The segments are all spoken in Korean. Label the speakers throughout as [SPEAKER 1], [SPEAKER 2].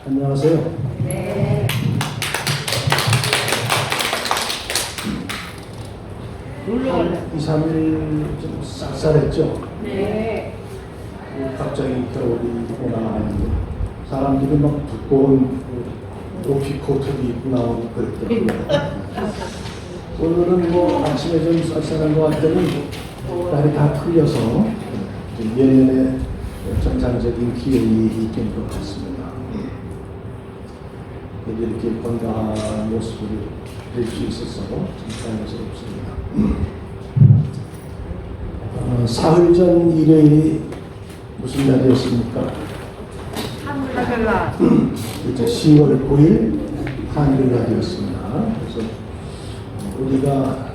[SPEAKER 1] 안녕하세요.
[SPEAKER 2] 네.
[SPEAKER 1] 2, 3일 좀 쌀쌀했죠?
[SPEAKER 2] 네.
[SPEAKER 1] 갑자기 겨울이 오나가는데 사람들이 막 두꺼운 오피코트도 입고 나오고 그랬더라고요. 오늘은 뭐 아침에 좀 쌀쌀한 것 같더니 날이 다 풀려서 예년의 정상적인 기온이 있긴 것 같습니다. 이렇게 건강한 모습을 뵐 수 있어서 참 자연스럽습니다. 사흘 전 일요일이 무슨 날이었습니까?
[SPEAKER 2] 한글날.
[SPEAKER 1] 이제 10월 9일 한글날이었습니다. 그래서 우리가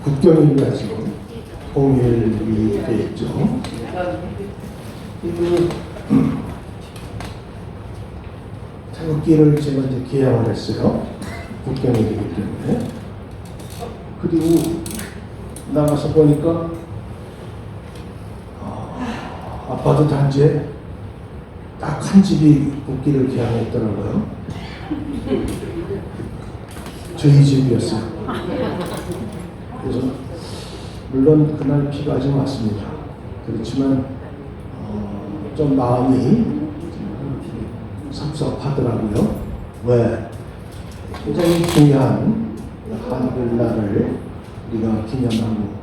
[SPEAKER 1] 국경을 위해서 통일이 되었죠. 태극기를 제가 이제 개양을 했어요. 국경일이기 때문에. 그리고 나가서 보니까 아파트 단지에 딱 한 집이 국기를 개양했더라고요. 저희 집이었어요. 그래서 물론 그날 비가 좀 왔습니다. 그렇지만 좀 마음이 섭섭하더라고요. 왜? 굉장히 중요한 한글날을 우리가 기념하고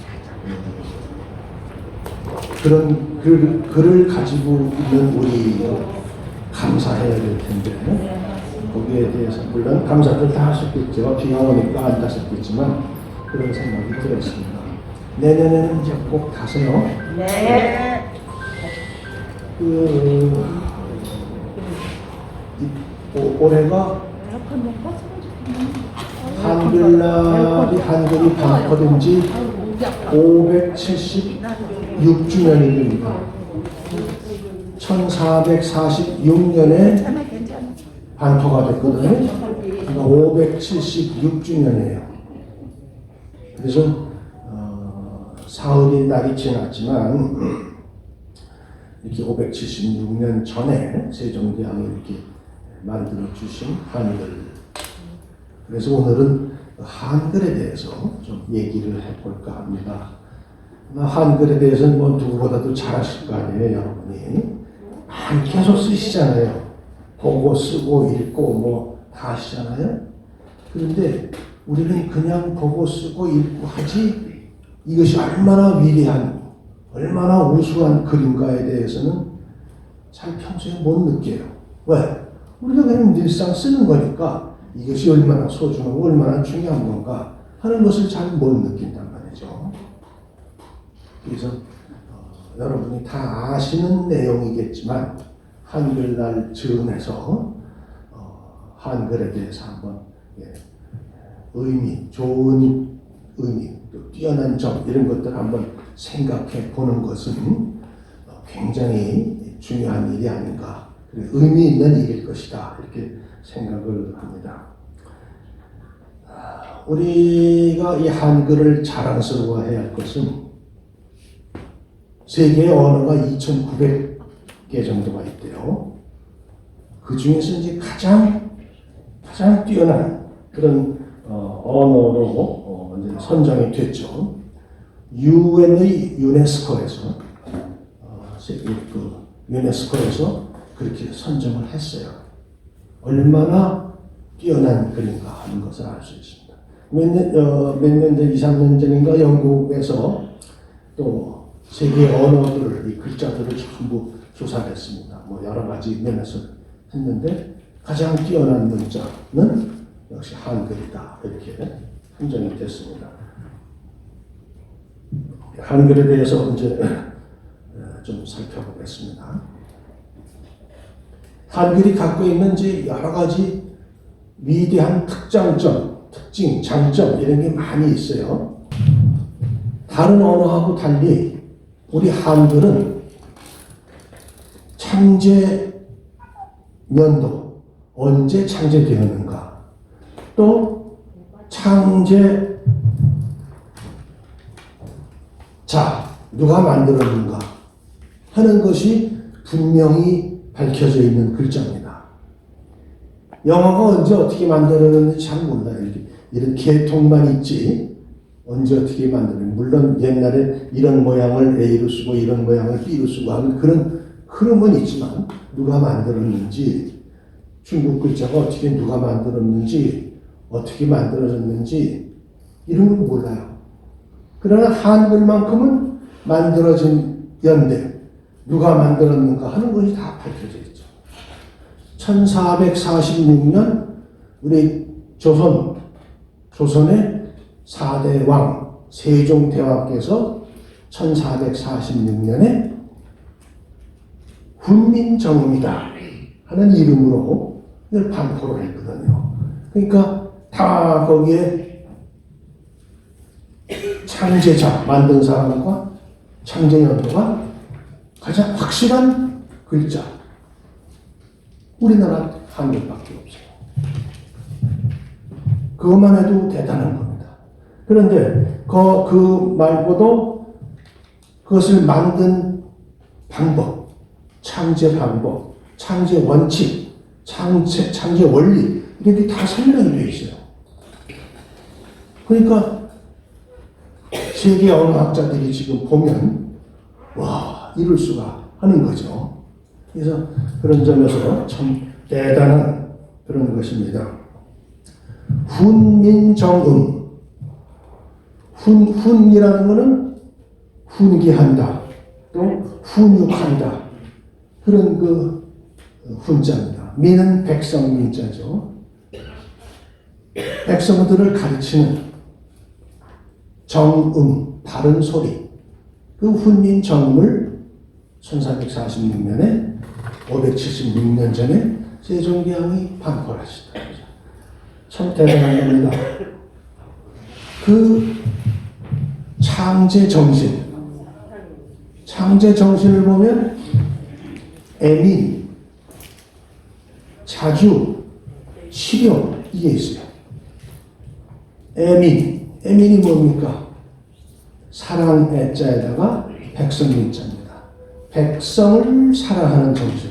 [SPEAKER 1] 그런 글을 가지고 있는 우리 감사해야 될 텐데 거기에 대해서 물론 감사들 다 하셨겠죠. 비가 오니까 안 타셨겠지만 그런 생각이 들었습니다. 내년에는 이제 꼭 타세요.
[SPEAKER 2] 네.
[SPEAKER 1] 올해가 한글이 반포된 지 576주년이 됩니다. 1446년에 반포가 됐거든요. 그러니까 576주년이에요. 그래서 사흘이 날이 지났지만 이렇게 576년 전에 세종대왕이 이렇게 만들어 주신 한글. 그래서 오늘은 한글에 대해서 좀 얘기를 해볼까 합니다. 한글에 대해서는 뭐 누구보다도 잘 아실 거 아니에요, 여러분이. 많이 계속 쓰시잖아요. 보고 쓰고 읽고 뭐 다 하시잖아요. 그런데 우리는 그냥 보고 쓰고 읽고 하지 이것이 얼마나 위대한, 얼마나 우수한 글인가에 대해서는 잘 평소에 못 느껴요. 왜? 우리가 그냥 늘상 쓰는 거니까 이것이 얼마나 소중하고 얼마나 중요한 건가 하는 것을 잘 못 느낀단 말이죠. 그래서 여러분이 다 아시는 내용이겠지만 한글날 즈음에서 한글에 대해서 한번 의미, 좋은 의미, 또 뛰어난 점 이런 것들 한번 생각해 보는 것은 굉장히 중요한 일이 아닌가, 의미 있는 일일 것이다 이렇게 생각을 합니다. 우리가 이 한글을 자랑스러워해야 할 것은 세계의 언어가 2,900개 정도가 있대요. 그 중에서 이제 가장 뛰어난 그런 언어로 이제 선정이 됐죠. 유엔의 유네스코에서 유네스코에서 그렇게 선정을 했어요. 얼마나 뛰어난 글인가 하는 것을 알 수 있습니다. 몇 년 전, 2, 3년 전인가 영국에서 또 세계 언어들, 이 글자들을 전부 조사를 했습니다. 뭐 여러 가지 면에서 했는데 가장 뛰어난 문자는 역시 한글이다 이렇게 선정이 됐습니다. 한글에 대해서 이제 좀 살펴보겠습니다. 한글이 갖고 있는 이제 여러 가지 위대한 특장점, 특징, 장점 이런 게 많이 있어요. 다른 언어하고 달리 우리 한글은 창제 연도, 언제 창제되었는가, 또 창제자, 누가 만들었는가 하는 것이 분명히 밝혀져 있는 글자입니다. 영어가 언제 어떻게 만들어졌는지 잘 몰라요. 이런 계통만 있지 언제 어떻게 만드는, 물론 옛날에 이런 모양을 A로 쓰고 이런 모양을 B로 쓰고 하는 그런 흐름은 있지만 누가 만들었는지, 중국 글자가 어떻게 누가 만들었는지, 어떻게 만들어졌는지 이런 건 몰라요. 그러나 한글만큼은 만들어진 연대, 누가 만들었는가 하는 것이 다 밝혀져 있죠. 1446년 우리 조선의 4대 왕 세종대왕께서 1446년에 훈민정음이다 하는 이름으로 이걸 반포를 했거든요. 그러니까 다 거기에 창제자, 만든 사람과 창제연도가 가장 확실한 글자, 우리나라 한글밖에 없어요. 그것만 해도 대단한 겁니다. 그런데 그 말고도 그것을 만든 방법, 창제 방법, 창제 원칙, 창제 원리, 이런 게 다 설명이 되어 있어요. 그러니까 세계 언어학자들이 지금 보면 와, 이럴 수가 하는 거죠. 그래서 그런 점에서 참 대단한 그런 것입니다. 훈민정음. 훈이라는 것은 훈계한다, 또 훈육한다, 그런 그 훈자입니다. 민은 백성 민자죠. 백성들을 가르치는 정음, 바른 소리, 그 훈민정음을 1446년에 576년 전에 세종대왕이 반포를 하시다. 참 대단한 겁니다. 그 창제 정신을 보면 애민, 자주, 치료, 이게 있어요. 애민이 뭡니까? 사랑 애자에다가 백성 민자입니다. 백성을 사랑하는 정신.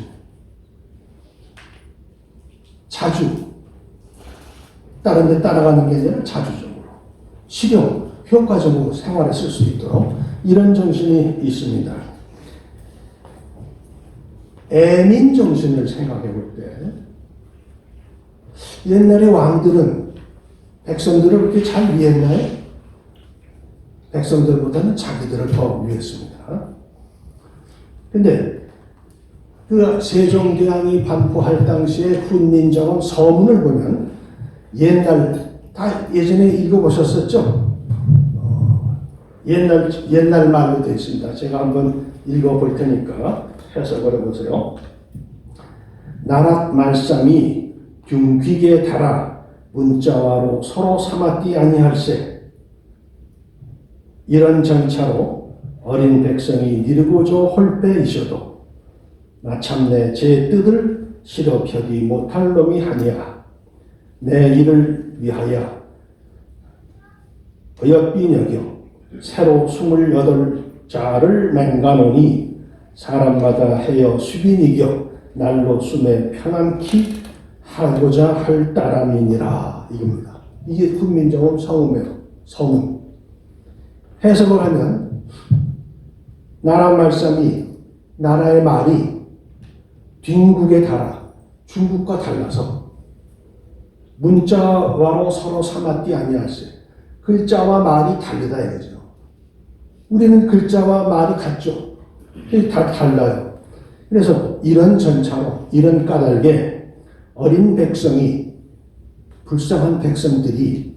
[SPEAKER 1] 자주, 다른 데 따라가는 게 아니라 자주적으로. 실용, 효과적으로 생활에 쓸 수 있도록 이런 정신이 있습니다. 애민 정신을 생각해 볼 때, 옛날에 왕들은 백성들을 그렇게 잘 위했나요? 백성들보다는 자기들을 더 위했습니다. 근데 그 세종대왕이 반포할 당시에 훈민정음 서문을 보면 다 예전에 읽어보셨었죠? 옛날 말로 되어 있습니다. 제가 한번 읽어볼 테니까 해석을 해보세요. 나랏 말씀이 균귀에 달아 문자와로 서로 삼았디 아니할세. 이런 정차로 어린 백성이 니르고조 홀빼이셔도 마참내 제 뜻을 실어펴지 못할 놈이 하니라. 내 일을 위하여 어여삐 여겨 새로 28자를 맹가노니 사람마다 해여 수빈이겨 날로 숨에 편안히 하고자 할 따람이니라. 이겁니다. 이게 훈민정음 서문. 해석을 하면 나라의 말이 뒷국에 달아 중국과 달라서 문자와로 서로 삼았디 아니할세. 글자와 말이 다르다 이거죠. 우리는 글자와 말이 같죠. 다 달라요. 그래서 이런 전차로, 이런 까닭에 어린 백성이, 불쌍한 백성들이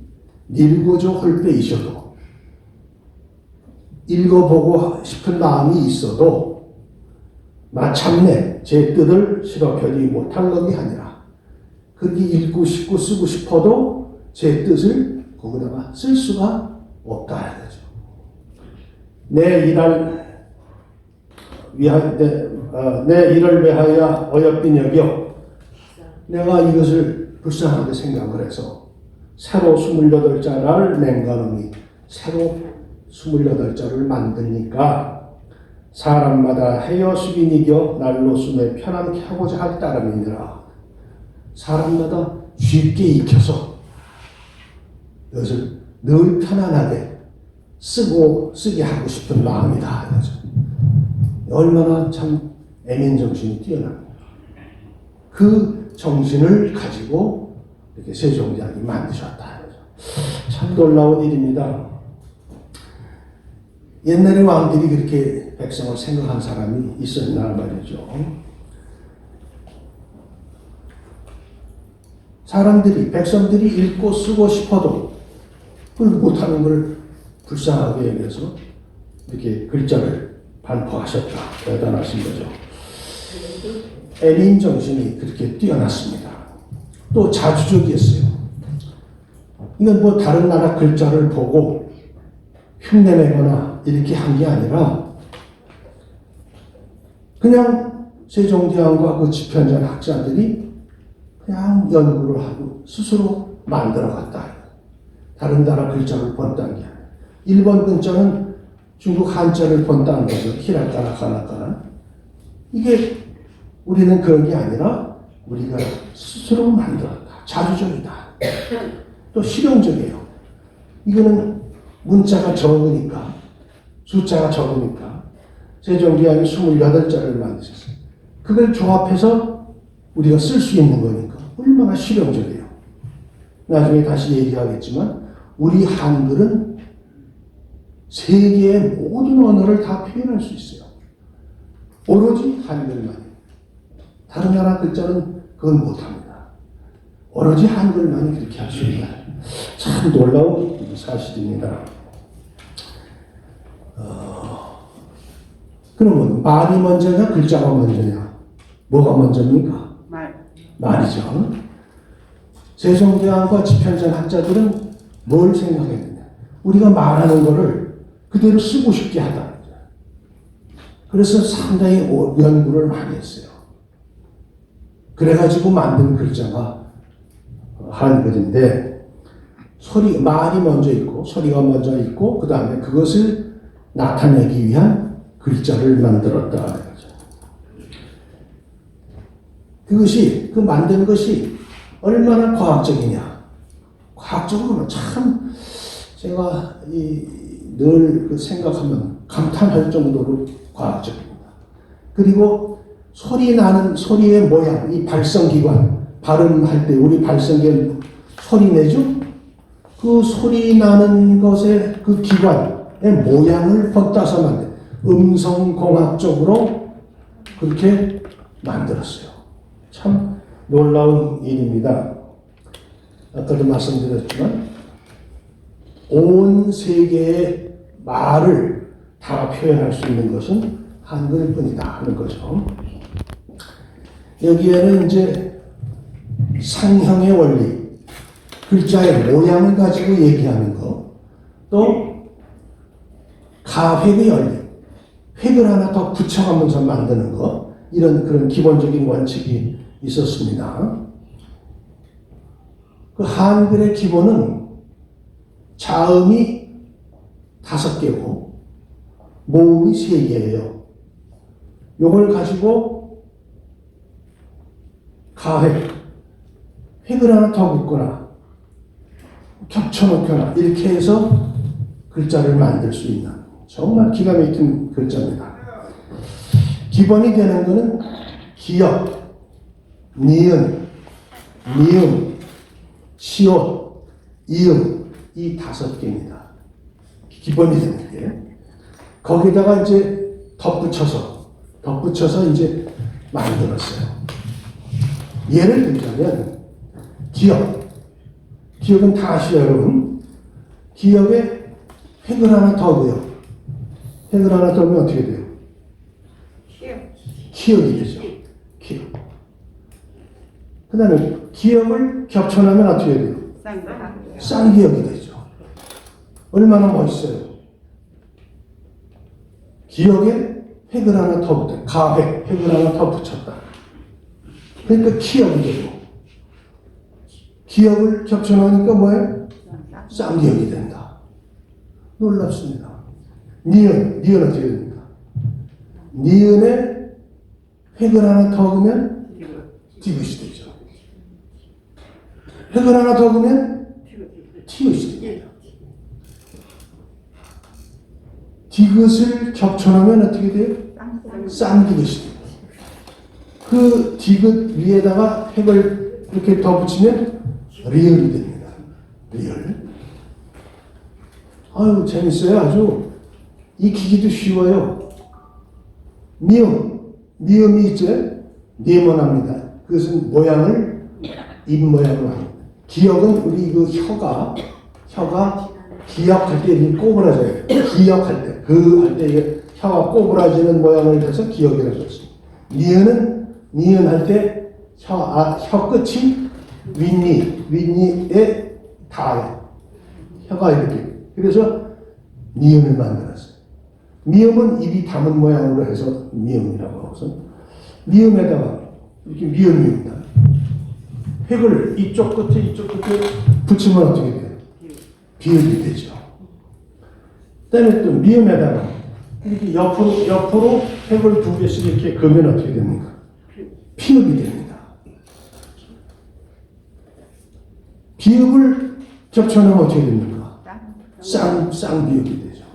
[SPEAKER 1] 읽고조 홀빼이셔도, 읽어보고 싶은 마음이 있어도 마참내 제 뜻을 실어펴지 못할 놈이 아니라, 그렇게 읽고 싶고 쓰고 싶어도 제 뜻을 거기다가 쓸 수가 없다 이거죠. 내 일을 위하여 어여삐 여겨, 내가 이것을 불쌍하게 생각을 해서 새로 28자를 맹가노니, 새로 28자를 만드니까 사람마다 헤어 숙인 이겨 날로 숨에 편함케 하고자 할 따름이니라. 사람마다 쉽게 익혀서 이것을 늘 편안하게 쓰게 하고 싶은 마음이다. 이거죠. 얼마나 참 애민정신이 뛰어납니다. 그 정신을 가지고 이렇게 세종대왕이 만드셨다. 이거죠. 참 놀라운 일입니다. 옛날에 왕들이 그렇게 백성을 생각한 사람이 있었나 말이죠. 백성들이 읽고 쓰고 싶어도 그걸 못하는 걸 불쌍하게 여겨서 이렇게 글자를 반포하셨다. 대단하신 거죠. 애민 정신이 그렇게 뛰어났습니다. 또 자주적이었어요. 이건 뭐 다른 나라 글자를 보고 흉내내거나 이렇게 한 게 아니라 그냥 세종대왕과 그 집현전 학자들이 그냥 연구를 하고 스스로 만들어갔다. 다른 나라 글자를 본다는 게 아니라 일본 글자는 중국 한자를 본다는 거죠. 히라카나 가나카나. 이게 우리는 그런 게 아니라 우리가 스스로 만들었다. 자주적이다. 또 실용적이에요. 이거는 문자가 적으니까, 숫자가 적으니까 세종대왕이 28자를 만드셨어요. 그걸 조합해서 우리가 쓸 수 있는 거니까 얼마나 실용적이에요. 나중에 다시 얘기하겠지만 우리 한글은 세계의 모든 언어를 다 표현할 수 있어요. 오로지 한글만. 다른 나라 글자는 그건 못합니다. 오로지 한글만이 그렇게 할 수 있다. 참 놀라운 사실입니다. 그러면 말이 먼저냐 글자가 먼저냐? 뭐가 먼저입니까? 말이죠. 세종대왕과 집현전 학자들은 뭘 생각했느냐? 우리가 말하는 거를 그대로 쓰고 싶게 하다. 그래서 상당히 연구를 많이 했어요. 그래가지고 만든 글자가 한글인데 말이 먼저 있고 소리가 먼저 있고 그 다음에 그것을 나타내기 위한 글자를 만들었다. 그것이 그 만든 것이 얼마나 과학적이냐. 과학적으로는 참 제가 늘 그 생각하면 감탄할 정도로 과학적입니다. 그리고 소리의 모양, 이 발성기관, 발음할 때 우리 발성기관 소리 내죠? 그 소리 나는 것의 그 기관의 모양을 헛따서 만든 음성공학적으로 그렇게 만들었어요. 참 놀라운 일입니다. 아까도 말씀드렸지만 온 세계의 말을 다 표현할 수 있는 것은 한글뿐이다 하는 거죠. 여기에는 이제 상형의 원리, 글자의 모양을 가지고 얘기하는 거, 또 가획의 원리, 획을 하나 더 붙여가면서 만드는 거, 이런 그런 기본적인 원칙이 있었습니다. 그 한글의 기본은 자음이 5개고 모음이 3개예요. 요걸 가지고 획을 하나 더 붙거나 겹쳐놓거나 이렇게 해서 글자를 만들 수 있는 정말 기가 막힌 글자입니다. 기본이 되는 것은 기역, 니은, 미음, 시옷, 이음 이 5개입니다. 기본이 되는 게 거기다가 이제 덧붙여서 이제 만들었어요. 예를 들자면 기역은 다 아시죠, 여러분? 기역에 획을 하나 더 넣어요. 획을 하나 더 넣으면 어떻게 돼요? 기역이 되죠. 기역. 그 다음에 기역을 겹쳐놓으면 어떻게 돼요? 쌍기역이 되죠. 얼마나 멋있어요. 기역에 획을 하나 더 붙여, 획을 하나 더 붙였다. 그러니까 기역이 되고, 기역을 겹쳐놓으니까 뭐예요? 쌍기역이 된다. 놀랍습니다. 니은 어떻게 됩니까? 니은에 획을 하나 더 그으면 디귿이 되죠. 획을 하나 더 그으면 티귿이 됩니다. 디귿을 겹쳐놓으면 어떻게 돼요? 쌍디귿이 돼요. 그 디귿 위에다가 획을 이렇게 더 붙이면 리을이 됩니다. 리을. 아유, 재밌어요. 아주. 익히기도 쉬워요. 미음. 미음이 있죠? 네모납니다. 그것은 모양을 입 모양으로 합니다. 기억은 우리 그 혀가 기억할 때 이렇게 꼬부라져요. 기억할 때. 그 할 때 이게 혀가 꼬부라지는 모양을 해서 기억이라고 했습니다. 니은 할 때 혀 끝이 윗니에 닿아요. 혀가 이렇게. 그래서 니은을 만들었어요. 미음은 입이 담은 모양으로 해서 미음이라고 하고서 미음에다가 이렇게 미음입니다. 획을 이쪽 끝에 붙이면 어떻게 돼요? 비읍이 되죠. 그다음에 또 미음에다가 이렇게 옆으로 획을 두 개씩 이렇게 그으면 어떻게 됩니까? 피읍이 됩니다. 비읍을 겹쳐놓으면 어떻게 됩니까? 쌍비읍이 되죠.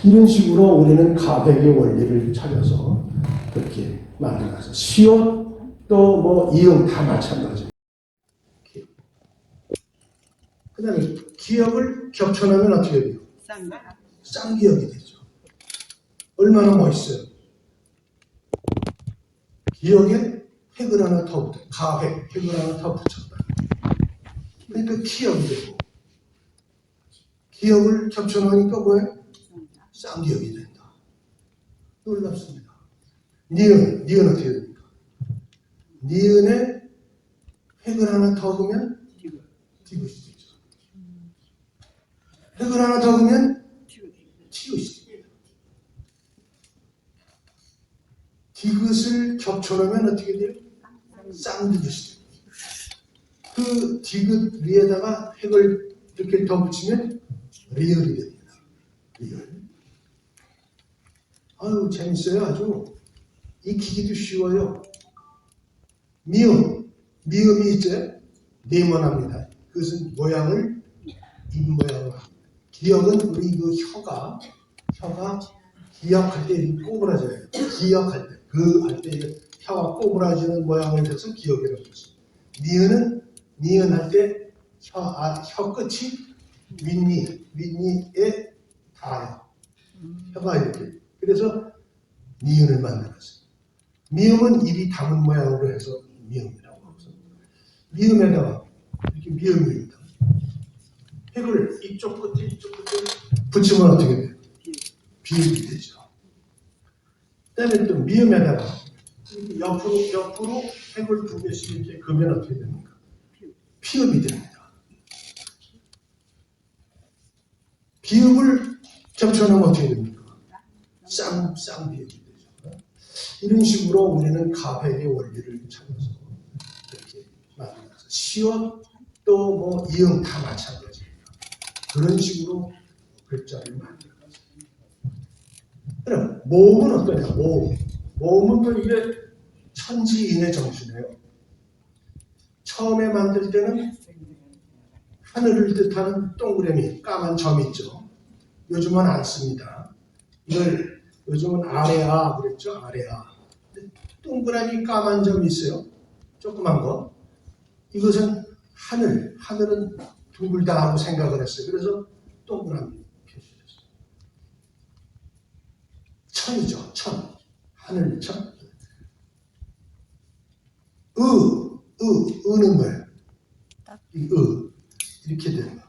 [SPEAKER 1] 이런 식으로 우리는 가백의 원리를 찾아서 그렇게 만들어서 시옷 또 뭐 이응 다 마찬가지입니다. 그 다음에 기역을 겹쳐놓으면 어떻게 돼요? 쌍기역이 되죠. 얼마나 멋있어요. 기역에 획을 하나 더 붙여, 가획, 획을 하나 더 붙였다. 그러니까 기역이 되고, 기역을 겹쳐놓으니까 뭐예요? 쌍기역이 된다. 놀랍습니다. 니은 어떻게 됩니까? 니은에 획을 하나 더 그으면 디귿이 되죠. 획을 하나 더 그으면 티귿이 됩니다. 디귿을 겹쳐놓으면 어떻게 돼요? 쌍디귿이 됩니다. 그 디귿 위에다가 획을 이렇게 더 붙이면 리을이 됩니다. 리을. 아유, 재밌어요. 아주. 익히기도 쉬워요. 미음이 있죠? 네모납니다. 그것은 모양을 입 모양으로 합니다. 기억은 우리 그 혀가 기억할 때 이렇게 꼬부라져요. 기억할 때, 그 할 때 혀가 꼬부라지는 모양을 해서 기억이라고 했습니다. 니은 할 때 혀 끝이 윗니에 닿아요. 혀가 이렇게. 그래서 니은을 만들었어요. 미음은 입이 담은 모양으로 해서 미음이라고 하고서 미음에다가 이렇게 미음입니다. 획을 이쪽 끝에 붙이면 어떻게 돼요? 비읍이 되죠. 그다음에 또 미음에다가 이렇게 옆으로 획을 두 개씩 이렇게 그으면 어떻게 됩니까? 피읍이 됩니다. 비읍을 겹쳐놓으면 어떻게 됩니까? 쌍비읍이 되죠. 이런 식으로 우리는 가획의 원리를 찾아서 이렇게 만들어서 시옷 또 뭐 이응 다 마찬가지입니다. 그런 식으로 글자를 만들어서. 그럼 모음은 어떠냐? 모음은 또 이게 천지인의 정신이에요. 처음에 만들 때는 하늘을 뜻하는 동그라미 까만 점 있죠. 요즘은 안 씁니다. 이걸 요즘은 아래아 그랬죠. 아래아. 동그라미 까만 점이 있어요. 조그만 거. 이것은 하늘은 둥글다 하고 생각을 했어요. 그래서 동그라미 표시했어요. 천이죠. 천. 하늘천. 의는 뭐예요? 이렇게 되는 거.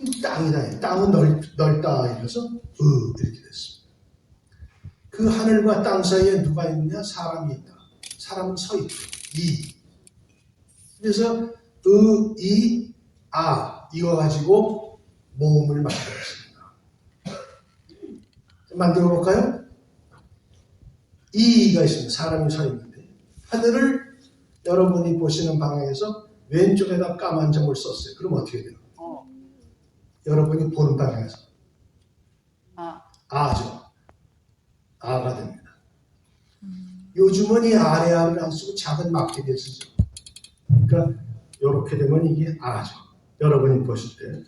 [SPEAKER 1] 이 땅이다. 땅은 넓다. 이래서 이렇게 됐습니다. 그 하늘과 땅 사이에 누가 있느냐? 사람이 있다. 사람은 서 있죠. 그래서 이거 가지고 모음을 만들었습니다. 만들어 볼까요? 이가 있습니다. 사람이 서 있는데 하늘을 여러분이 보시는 방향에서 왼쪽에다 까만 점을 썼어요. 그럼 어떻게 돼요? 여러분이 보는 방향에서 아죠. 아가 됩니다. 요즘은 이 아래아를 안 쓰고 작은 막대기를 쓰죠. 그러니까 이렇게 되면 이게 아죠. 여러분이 보실 때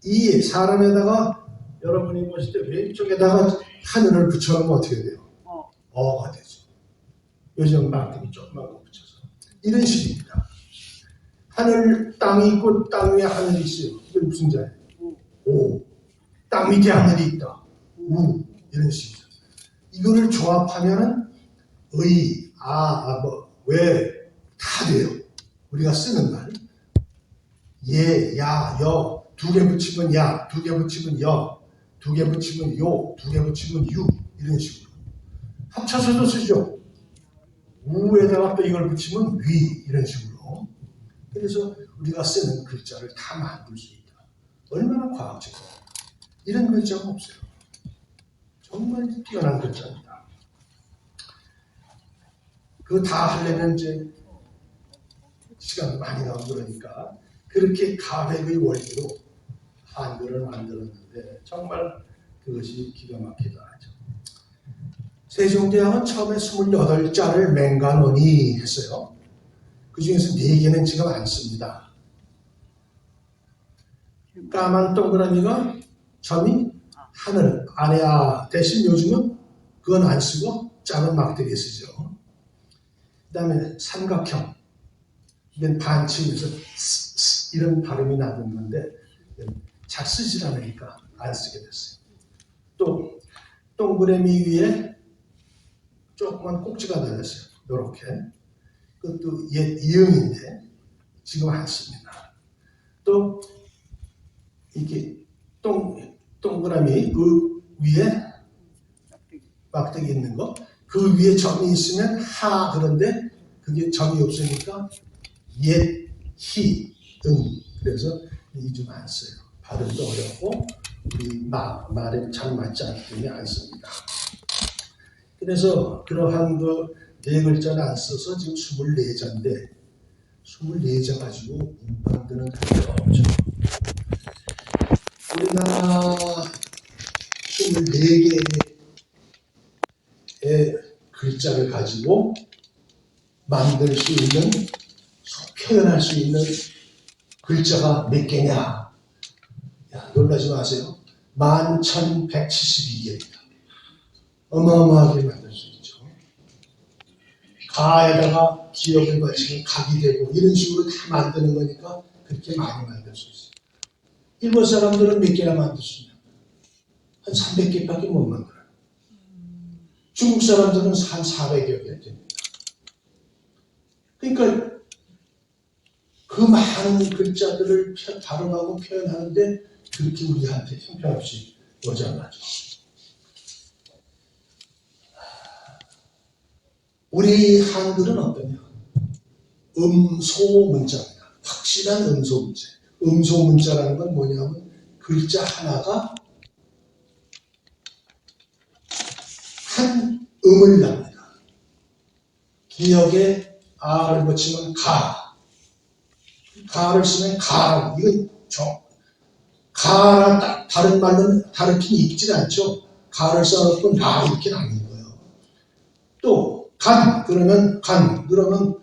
[SPEAKER 1] 이 사람에다가 여러분이 보실 때 왼쪽에다가 하늘을 붙여놓으면 어떻게 돼요? 어가 되죠. 요즘 막대기 조그만 거 붙여서 이런 식입니다. 하늘 땅이 있고 땅 위에 하늘이 있어요. 이게 무슨 자예요? 오. 땅 밑에 하늘이 있다. 우. 이런 식이죠. 이거를 조합하면은 의, 왜 다 돼요. 우리가 쓰는 말. 예, 야, 여. 두 개 붙이면 야, 두 개 붙이면 여, 두 개 붙이면 요, 두 개 붙이면 유. 이런 식으로. 합쳐서도 쓰죠. 우에다가 또 이걸 붙이면 위. 이런 식으로. 그래서 우리가 쓰는 글자를 다 만들 수 있다. 얼마나 과학적이에요. 이런 글자가 없어요. 정말 뛰어난 글자입니다. 그거 다 하려면 이제 시간도 많이 나오고 그러니까 그렇게 가획의 원리로 한글을 만들었는데 정말 그것이 기가 막히다 하죠. 세종대왕은 처음에 28자를 맹간원이 했어요. 그 중에서 4개는 지금 안 씁니다. 까만 동그라미가 점이 하늘, 아래아 대신 요즘은 그건 안 쓰고 작은 막대기 쓰죠. 그 다음에 삼각형. 이건 반치면서 이런 발음이 나는 건데 잘 쓰질 않으니까 안 쓰게 됐어요. 또 동그라미 위에 조그만 꼭지가 달렸어요. 이렇게. 그것도 옛 이응인데 지금 안 씁니다. 또 이게 동그라미 그 위에 막대기 있는 거, 그 위에 점이 있으면 하 그런데 그게 점이 없으니까 옛, 히, 응. 그래서 이 좀 안 써요. 발음도 어렵고 우리 말에 잘 맞지 않기 때문에 안 씁니다. 그래서 그러한 그 네 글자를 안 써서 지금 24자인데 24자 가지고 만드는 글자가 없죠. 우리나라 24개의 글자를 가지고 만들 수 있는, 표현할 수 있는 글자가 몇 개냐? 야, 놀라지 마세요. 11,172개입니다. 어마어마하게 만들 수 있죠. 가에다가 기억을 바치면 각이 되고 이런 식으로 다 만드는 거니까 그렇게 많이 만들 수 있어요. 일본 사람들은 몇 개나 만들 수 있냐? 한 300개밖에 못 만들어요. 중국 사람들은 한 400여 개 됩니다. 그러니까 그 많은 글자들을 발음하고 표현하는데 그렇게 우리한테 형편없이 모자라죠. 우리 한글은 어떠냐? 음소문자입니다. 확실한 음소문자. 음소문자라는 건 뭐냐면 글자 하나가 한 음을 납니다. 기역에 아를 붙이면 가. 가를 쓰면 가. 이건 가라 다른 말로는 다르게 읽질 않죠. 가를 써놓고 나 이렇게 나는 거예요. 또 간 그러면 간 그러면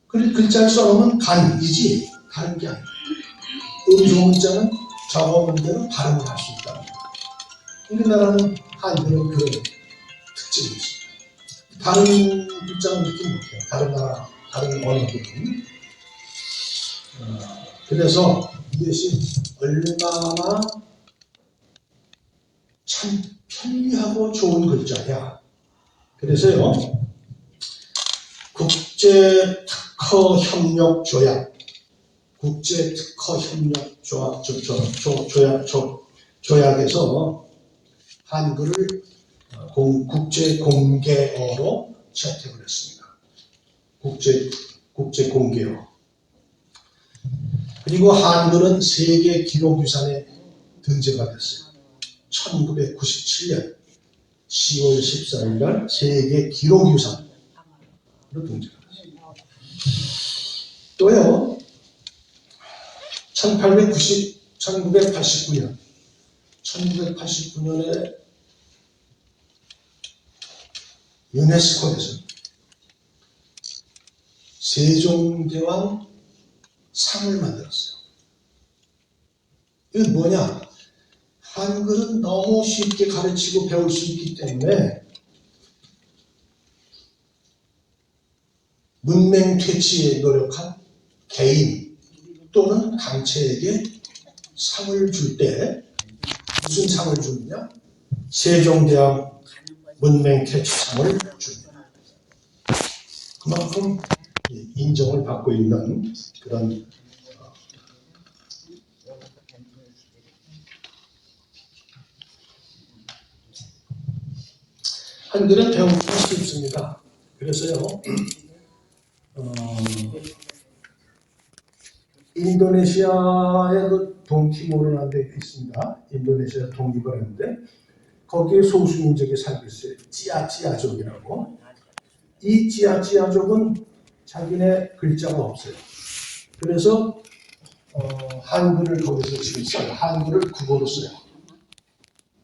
[SPEAKER 1] 글자를 써놓으면 간이지 다른 게 아니에요. 음소문자는 적어본 대로 발음을 할 수 있다. 우리나라는 한글은 그런 특징이 있습니다. 다른 글자는 그렇게 못해요. 다른 나라, 다른 언어들은. 그래서 이것이 얼마나 참 편리하고 좋은 글자냐. 그래서요, 국제특허협력조약, 조약에서 한글을 국제공개어로 채택을 했습니다. 국제공개어. 그리고 한글은 세계 기록유산에 등재가 됐어요. 1997년 10월 14일 날 세계 기록유산으로 등재가 됐어요. 또요, 1989년에 유네스코에서 세종대왕 상을 만들었어요. 이건 뭐냐? 한글은 너무 쉽게 가르치고 배울 수 있기 때문에 문맹 퇴치에 노력한 개인 또는 단체에게 상을 줄 때 무슨 상을 주느냐? 세종대왕 문맹 퇴치상을 줍니다. 그만큼 인정을 받고 있는 그런 한글은 배우기가 쉽습니다. 그래서요, 인도네시아의 그 동티모르라는 데 있습니다. 인도네시아 독립을 했는데 거기에 소수민족이 살고 있어요. 찌아찌아족이라고. 이 찌아찌아족은 자기네 글자가 없어요. 그래서 한글을 거기서 지금 써요. 한글을 국어로 써요.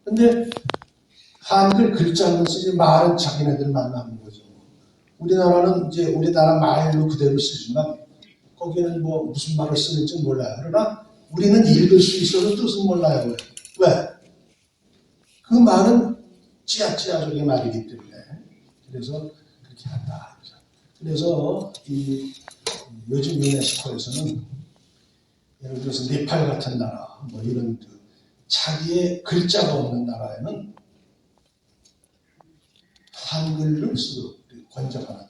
[SPEAKER 1] 근데 한글 글자는 쓰지 말은 자기네들만 남는 거죠. 우리나라는 이제 우리나라 말로 그대로 쓰지만 거기는 뭐 무슨 말을 쓰는지 몰라요. 그러나 우리는 읽을 수 있어도 뜻은 몰라요. 왜? 그 말은 찌아찌아족의 말이기 때문에. 그래서 그렇게 한다. 그래서 이 요즘 유네스코에서는 예를 들어서 네팔 같은 나라, 뭐 이런 그 자기의 글자가 없는 나라에는 한글을 쓰도록 권장하는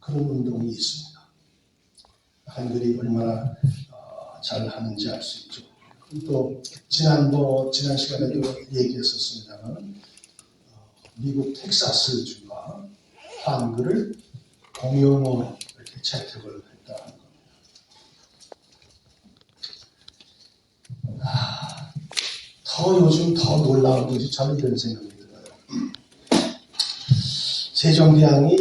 [SPEAKER 1] 그런 운동이 있습니다. 한글이 얼마나 잘 하는지 알 수 있죠. 또 지난 시간에도 얘기했었습니다만 미국 텍사스주가 한글을 공용어로 이렇게 채택을 했다는 겁니다. 요즘 더 놀라운 것이 저는 이런 생각이 들어요. 세종대왕이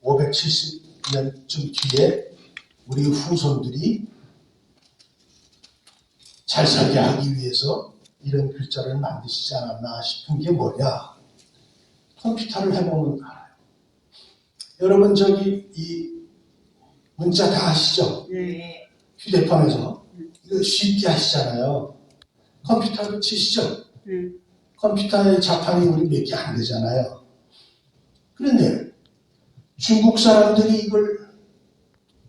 [SPEAKER 1] 570년쯤 뒤에 우리 후손들이 잘 살게 하기 위해서 이런 글자를 만드시지 않았나 싶은 게 뭐냐? 컴퓨터를 해보면 알아요. 여러분 저기 이 문자 다 하시죠?
[SPEAKER 2] 네.
[SPEAKER 1] 휴대폰에서 이거 쉽게 하시잖아요. 컴퓨터를 치시죠? 컴퓨터의 자판이 우리 몇 개 안 되잖아요. 그런데 중국 사람들이 이걸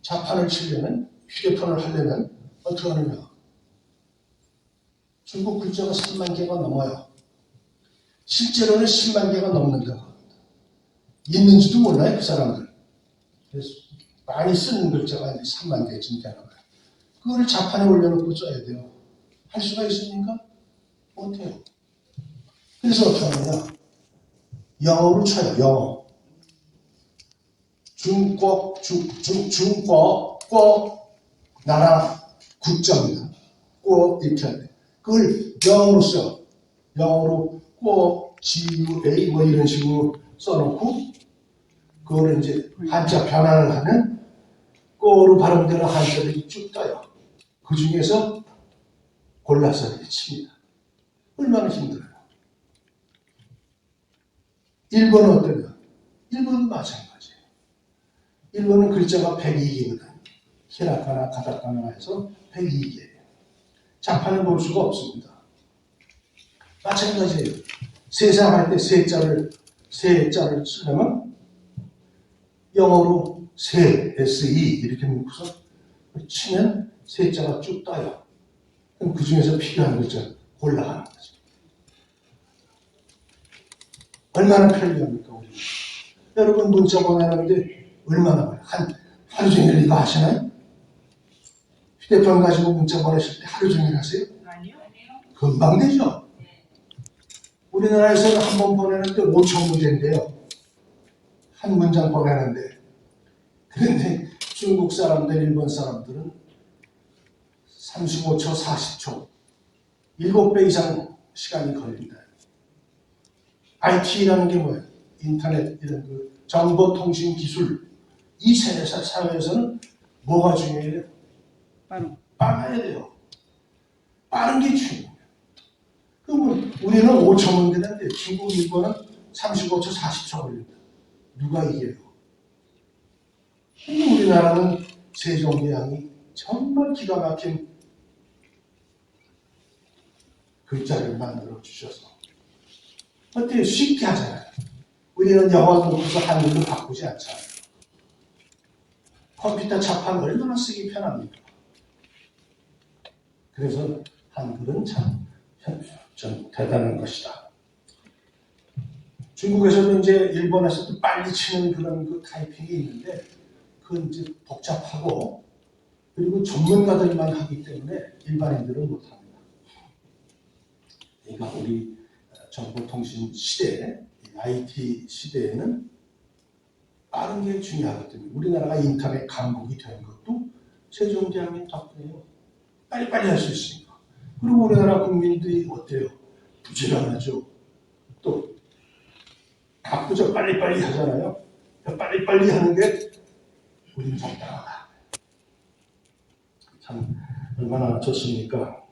[SPEAKER 1] 자판을 치려면 휴대폰을 하려면 어떻게 하느냐? 중국 글자가 3만 개가 넘어요. 실제로는 10만 개가 넘는다고 합니다. 있는지도 몰라요, 그 사람들. 그래서 많이 쓰는 글자가 3만 개쯤 되나 봐요. 그거를 자판에 올려놓고 써야 돼요. 할 수가 있습니까? 못해요. 그래서 어떻게 하느냐? 영어로 쳐요, 영어. 중국, 나라 국정이다. 이렇게 하는데 그걸 영어로 써. 영어로 GUA 뭐 이런 식으로 써놓고 그거를 이제 한자 변환을 하면 꼬로 발음되는 한자들이 쭉 떠요. 그 중에서 골라서 이렇게 칩니다. 얼마나 힘들어요. 일본은 어떠냐? 일본은 마찬가지예요. 일본은 글자가 102개거든요. 히라카나 가타카나 해서 102개예요. 자판을 볼 수가 없습니다. 마찬가지예요. 세상할 때 세자를 쓰려면 영어로 SE 이렇게 놓고서 치면 세자가 쭉 떠요. 그럼 그 중에서 필요한 글자 골라가는 거죠. 얼마나 편리합니까, 우리? 여러분 문자 보내는데 얼마나 걸려요? 하루 종일 이거 하시나요? 휴대폰 가지고 문자 보내실 때 하루 종일 하세요?
[SPEAKER 2] 아니요.
[SPEAKER 1] 금방 되죠? 우리나라에서는 한 번 보내는데 5천 문제인데요. 한 문장 보내는데. 그런데 중국 사람들, 일본 사람들은 35초, 40초, 7배 이상 시간이 걸린다. IT라는 게 뭐예요? 인터넷, 이런 그 정보통신 기술. 이 사회에서는 뭐가 중요해요? 빨라야 돼요. 빠른 게 중요해요. 그러면 우리는 5초 문제인데 중국, 일본은 35초, 40초 걸립니다. 누가 이겨요? 우리나라는 세종대왕이 정말 기가 막힌 글자를 만들어 주셔서 어때요? 쉽게 하잖아요. 우리는 영어 놓고서 한글로 바꾸지 않잖아요. 컴퓨터 자판 얼마나 쓰기 편합니까? 그래서 한글은 좀 대단한 것이다. 중국에서도 이제 일본에서도 빨리 치는 그런 그 타이핑이 있는데 그건 이제 복잡하고 그리고 전문가들만 하기 때문에 일반인들은 못합니다. 그러니까 우리 정보통신 시대, IT 시대에는 빠른 게 중요하기 때문에 우리나라가 인터넷 강국이 된 것도 세종대왕님 덕분이에요. 빨리빨리 할 수 있으니까. 그리고 우리나라 국민들이 어때요? 부지런하죠. 또 바쁘죠. 빨리빨리 하잖아요. 빨리빨리 하는 게 우린 적당하다. 참 얼마나 좋습니까?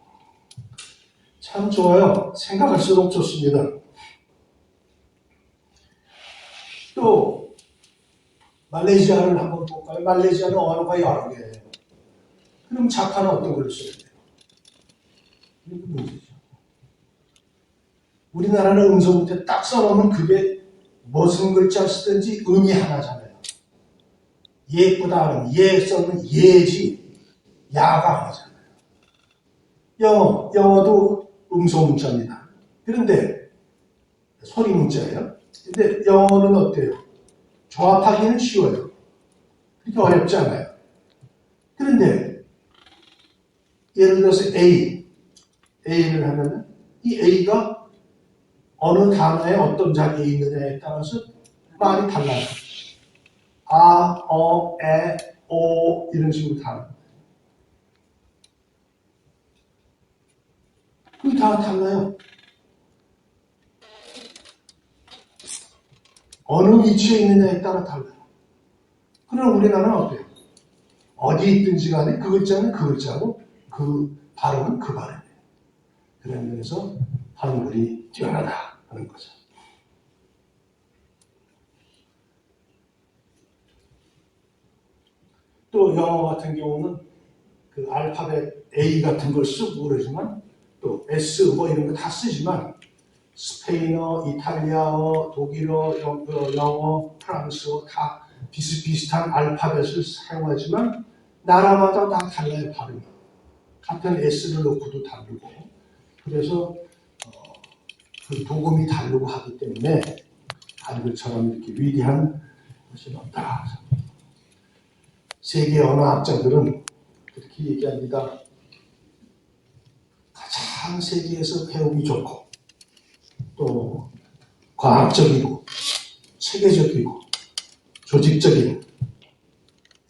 [SPEAKER 1] 참 좋아요. 생각할수록 좋습니다. 또 말레이시아를 한번 볼까요? 말레이시아는 언어가 여러 개예요. 그럼 자판은 어떤 걸 써야 돼요? 이게 문제죠. 우리나라는 음성 밑에 딱 써놓으면 그게 무슨 글자 쓰든지 의미 하나잖아요. 예쁘다 하면 예 써면 예지 야가 아니잖아요. 영어도 음성 문자입니다. 그런데 소리 문자예요. 근데 영어는 어때요? 조합하기는 쉬워요. 그렇게 어렵지 않아요. 그런데 예를 들어서 A를 하면 이 A가 어느 단어에 어떤 자리에 있느냐에 따라서 말이 달라요. 아, 어, 에, 오 이런 식으로 달라요. 그게 다 달라요. 어느 위치에 있느냐에 따라 달라요. 그럼 우리나라는 어때요? 어디 있든지 간에 그 글자는 그 글자고 그 발음은 그 발음이에요. 그런 면에서 한글이 뛰어나다 하는 거죠. 또 영어 같은 경우는 그 알파벳 A 같은 걸 쓰고 그러지만 또 S 뭐 이런 거 다 쓰지만 스페인어, 이탈리아어, 독일어, 영어, 프랑스어 다 비슷비슷한 알파벳을 사용하지만 나라마다 다 달라요, 발음이. 같은 S를 놓고도 다르고 그래서 그 도금이 다르고 하기 때문에 한글처럼 이렇게 위대한 것이 없다. 세계 언어학자들은 그렇게 얘기합니다. 가장 세계에서 배우기 좋고 또 과학적이고 체계적이고 조직적인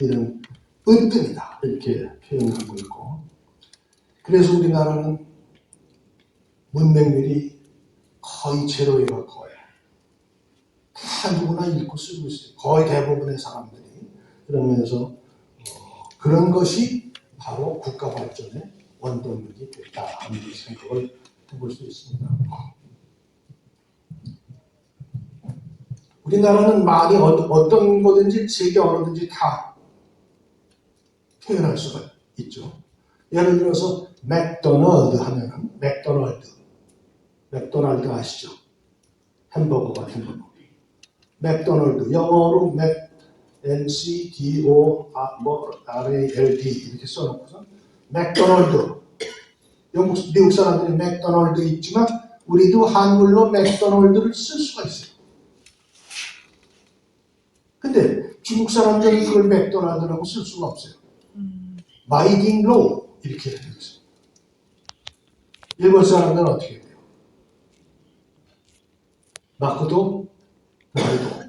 [SPEAKER 1] 이런 은뜸이다 이렇게 표현하고 있고 그래서 우리나라는 문맹률이 거의 제로에 가까워요. 다 누구나 읽고 쓰고 있어요. 거의 대부분의 사람들이 그러면서 그런 것이 바로 국가 발전의 원동력이 됐다 하는 생각을 해볼 수 있습니다. 우리나라는 말이 어떤 거든지 세계 언어든지 다 표현할 수가 있죠. 예를 들어서 맥도날드 하면은 맥도날드 아시죠? 햄버거 같은 거. 맥도날드 영어로 McDonald 이렇게 써놓고서 맥도날드 미국 사람들이 맥도날드 있지만 우리도 한글로 맥도날드를 쓸 수가 있어요. 근데 중국 사람들이 그걸 맥도날드라고 쓸 수가 없어요. 마이딩로 이렇게 되어 있어요. 일본 사람들은 어떻게 해요? 마크도 나이도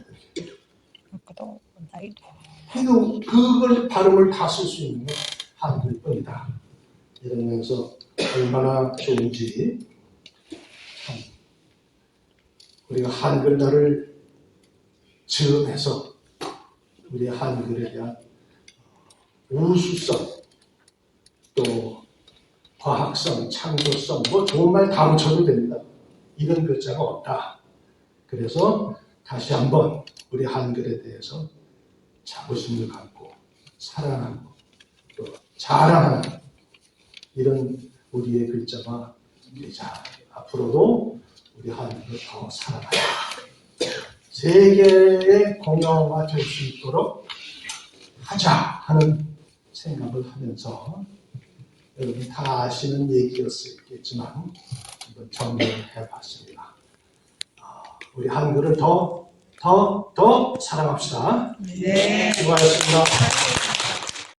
[SPEAKER 1] 그래도 그걸 발음을 다 쓸 수 있는 게 한글뿐이다. 이러면서 얼마나 좋은지 참 우리가 한글날을 즈음해서 우리 한글에 대한 우수성 또 과학성, 창조성 뭐 좋은 말 다 붙여도 됩니다. 이런 글자가 없다. 그래서 다시 한번 우리 한글에 대해서 자부심을 갖고 사랑하고 또 자랑하는 이런 우리의 글자가 되자. 앞으로도 우리 한글을 더 사랑하자. 세계의 공용어가 될 수 있도록 하자 하는 생각을 하면서 여러분 다 아시는 얘기였겠지만 한번 정리해 봤습니다. 우리 한글을 더 사랑합시다.
[SPEAKER 2] 네.
[SPEAKER 1] 수고하셨습니다.